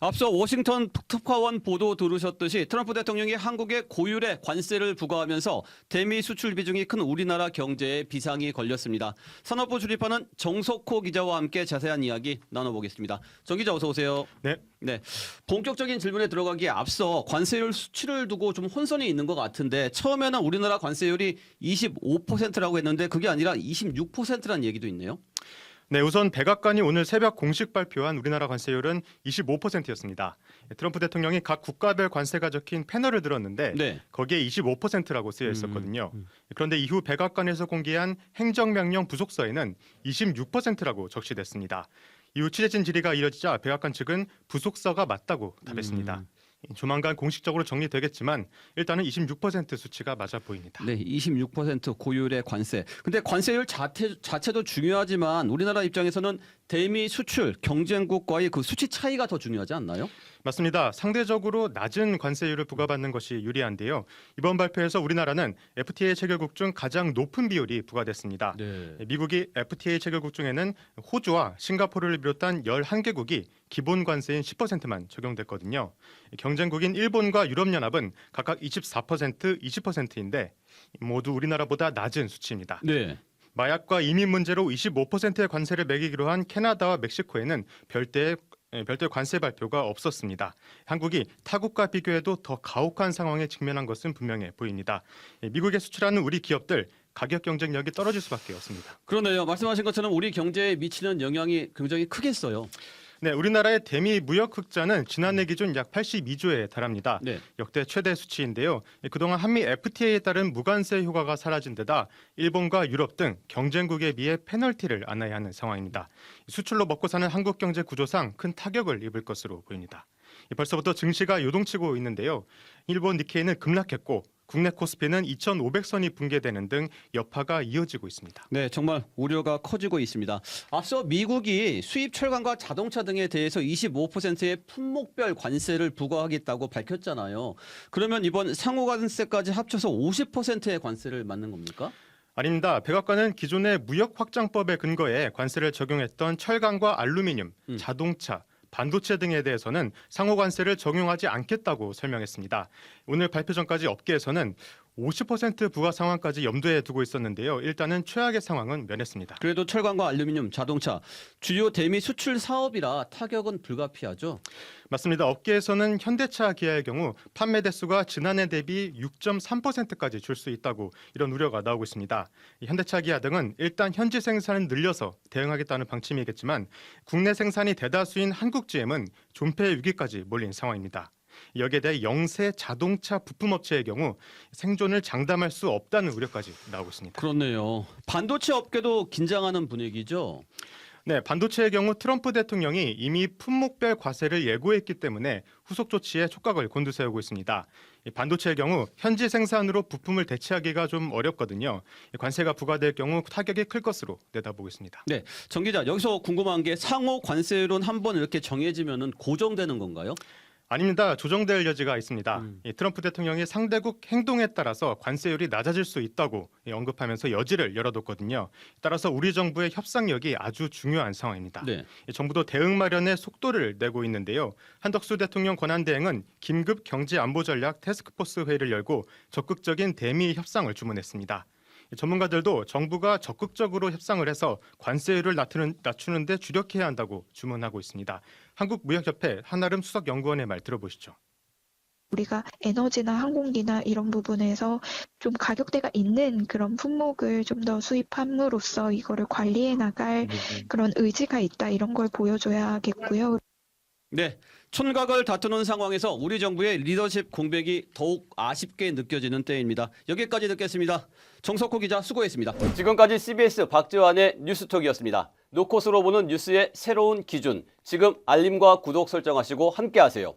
앞서 워싱턴 특파원 보도 들으셨듯이 트럼프 대통령이 한국에 고율의 관세를 부과하면서 대미 수출 비중이 큰 우리나라 경제에 비상이 걸렸습니다. 산업부 출입하는 정석호 기자와 함께 자세한 이야기 나눠보겠습니다. 정 기자 어서 오세요. 네. 본격적인 질문에 들어가기에 앞서 관세율 수치를 두고 좀 혼선이 있는 것 같은데 처음에는 우리나라 관세율이 25%라고 했는데 그게 아니라 26%라는 얘기도 있네요. 네, 우선 백악관이 오늘 새벽 공식 발표한 우리나라 관세율은 25%였습니다. 트럼프 대통령이 각 국가별 관세가 적힌 패널을 들었는데 네. 거기에 25%라고 쓰여 있었거든요. 그런데 이후 백악관에서 공개한 행정명령 부속서에는 26%라고 적시됐습니다. 이후 취재진 질의가 이어지자 백악관 측은 부속서가 맞다고 답했습니다. 조만간 공식적으로 정리되겠지만 일단은 26% 수치가 맞아 보입니다. 네, 26% 고율의 관세. 근데 관세율 자체도 중요하지만 우리나라 입장에서는 대미 수출 경쟁국과의 그 수치 차이가 더 중요하지 않나요? 맞습니다. 상대적으로 낮은 관세율을 부과받는 것이 유리한데요. 이번 발표에서 우리나라는 FTA 체결국 중 가장 높은 비율이 부과됐습니다. 네. 미국이 FTA 체결국 중에는 호주와 싱가포르를 비롯한 11개국이 기본 관세인 10%만 적용됐거든요. 경쟁국인 일본과 유럽연합은 각각 24%, 20%인데 모두 우리나라보다 낮은 수치입니다. 네. 마약과 이민 문제로 25%의 관세를 매기기로 한 캐나다와 멕시코에는 별도의 관세 발표가 없었습니다. 한국이 타국과 비교해도 더 가혹한 상황에 직면한 것은 분명해 보입니다. 미국에 수출하는 우리 기업들 가격 경쟁력이 떨어질 수밖에 없습니다. 그러네요. 말씀하신 것처럼 우리 경제에 미치는 영향이 굉장히 크겠어요. 네, 우리나라의 대미 무역 흑자는 지난해 기준 약 82조에 달합니다. 네. 역대 최대 수치인데요. 그동안 한미 FTA에 따른 무관세 효과가 사라진 데다 일본과 유럽 등 경쟁국에 비해 페널티를 안아야 하는 상황입니다. 수출로 먹고 사는 한국 경제 구조상 큰 타격을 입을 것으로 보입니다. 벌써부터 증시가 요동치고 있는데요. 일본 니케이는 급락했고 국내 코스피는 2,500선이 붕괴되는 등 여파가 이어지고 있습니다. 네, 정말 우려가 커지고 있습니다. 앞서 미국이 수입 철강과 자동차 등에 대해서 25%의 품목별 관세를 부과하겠다고 밝혔잖아요. 그러면 이번 상호관세까지 합쳐서 50%의 관세를 맞는 겁니까? 아닙니다. 백악관은 기존의 무역 확장법에 근거해 관세를 적용했던 철강과 알루미늄, 자동차, 반도체 등에 대해서는 상호 관세를 적용하지 않겠다고 설명했습니다. 오늘 발표 전까지 업계에서는 50% 부과 상황까지 염두에 두고 있었는데요. 일단은 최악의 상황은 면했습니다. 그래도 철강과 알루미늄, 자동차 주요 대미 수출 사업이라 타격은 불가피하죠. 맞습니다. 업계에서는 현대차, 기아의 경우 판매 대수가 지난해 대비 6.3%까지 줄 수 있다고 이런 우려가 나오고 있습니다. 현대차, 기아 등은 일단 현지 생산을 늘려서 대응하겠다는 방침이겠지만 국내 생산이 대다수인 한국 GM은 존폐 위기까지 몰린 상황입니다. 여기에 대해 영세 자동차 부품업체의 경우 생존을 장담할 수 없다는 우려까지 나오고 있습니다. 그렇네요. 반도체 업계도 긴장하는 분위기죠. 네, 반도체의 경우 트럼프 대통령이 이미 품목별 과세를 예고했기 때문에 후속 조치에 촉각을 곤두세우고 있습니다. 반도체의 경우 현지 생산으로 부품을 대체하기가 좀 어렵거든요. 관세가 부과될 경우 타격이 클 것으로 내다보고 있습니다. 네, 정 기자 여기서 궁금한 게 상호 관세율은 한번 이렇게 정해지면은 고정되는 건가요? 아닙니다. 조정될 여지가 있습니다. 트럼프 대통령이 상대국 행동에 따라서 관세율이 낮아질 수 있다고 언급하면서 여지를 열어뒀거든요. 따라서 우리 정부의 협상력이 아주 중요한 상황입니다. 네. 정부도 대응 마련에 속도를 내고 있는데요. 한덕수 대통령 권한대행은 긴급 경제안보전략 태스크포스 회의를 열고 적극적인 대미 협상을 주문했습니다. 전문가들도 정부가 적극적으로 협상을 해서 관세율을 낮추는 데 주력해야 한다고 주문하고 있습니다. 한국무역협회 한아름 수석연구원의 말 들어보시죠. 우리가 에너지나 항공기나 이런 부분에서 좀 가격대가 있는 그런 품목을 좀 더 수입함으로써 이거를 관리해 나갈 그런 의지가 있다 이런 걸 보여줘야겠고요. 네, 촌각을 다투는 상황에서 우리 정부의 리더십 공백이 더욱 아쉽게 느껴지는 때입니다. 여기까지 듣겠습니다. 정석호 기자 수고했습니다. 지금까지 CBS 박지환의 뉴스톡이었습니다. 노컷으로 보는 뉴스의 새로운 기준, 지금 알림과 구독 설정하시고 함께하세요.